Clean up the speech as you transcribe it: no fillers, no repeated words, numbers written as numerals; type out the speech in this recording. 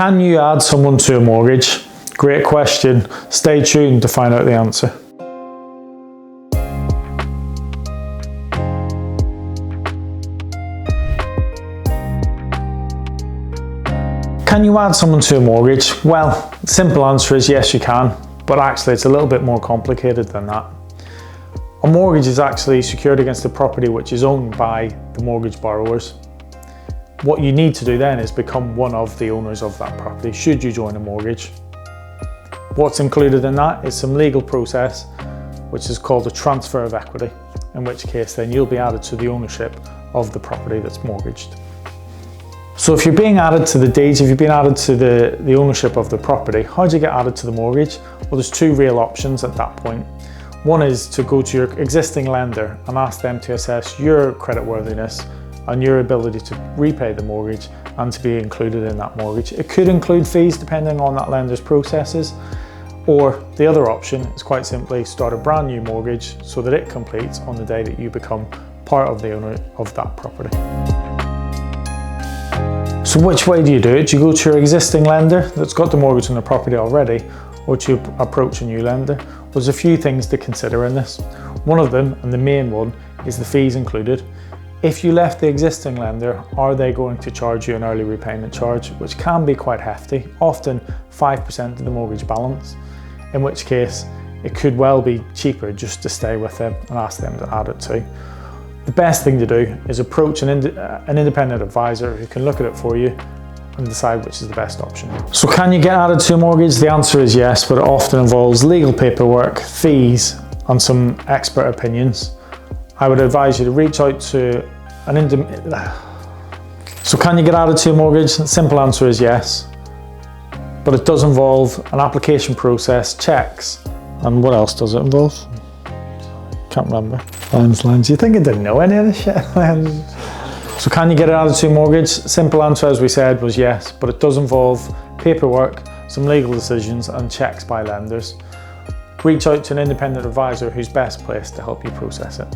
Can you add someone to a mortgage? Great question. Stay tuned to find out the answer. Can you add someone to a mortgage? Well, the simple answer is yes, you can, but actually it's a little bit more complicated than that. A mortgage is actually secured against the property which is owned by the mortgage borrowers. What you need to do then is become one of the owners of that property, should you join a mortgage. What's included in that is some legal process, which is called a transfer of equity, in which case then you'll be added to the ownership of the property that's mortgaged. So if you're being added to the deeds, if you've been added to the ownership of the property, how do you get added to the mortgage? Well, there's two real options at that point. One is to go to your existing lender and ask them to assess your creditworthiness and your ability to repay the mortgage and to be included in that mortgage. It could include fees depending on that lender's processes, or the other option is quite simply start a brand new mortgage so that it completes on the day that you become part of the owner of that property. So which way do you do it? Do you go to your existing lender that's got the mortgage on the property already, or do you approach a new lender? There's a few things to consider in this. One of them, and the main one, is the fees included. If you left the existing lender, are they going to charge you an early repayment charge, which can be quite hefty, often 5% of the mortgage balance, in which case it could well be cheaper just to stay with them and ask them to add it too. The best thing to do is approach an independent advisor who can look at it for you and decide which is the best option. So can you get added to a mortgage? The answer is yes, but it often involves legal paperwork, fees, and some expert opinions. I would advise you to reach out to an So can you get added to a mortgage? The simple answer is yes, but it does involve an application process, checks, and what else does it involve? Can't remember. Lines. You think I didn't know any of this shit? So can you get added to a mortgage? Simple answer, as we said, was yes, but it does involve paperwork, some legal decisions, and checks by lenders. Reach out to an independent advisor who's best placed to help you process it.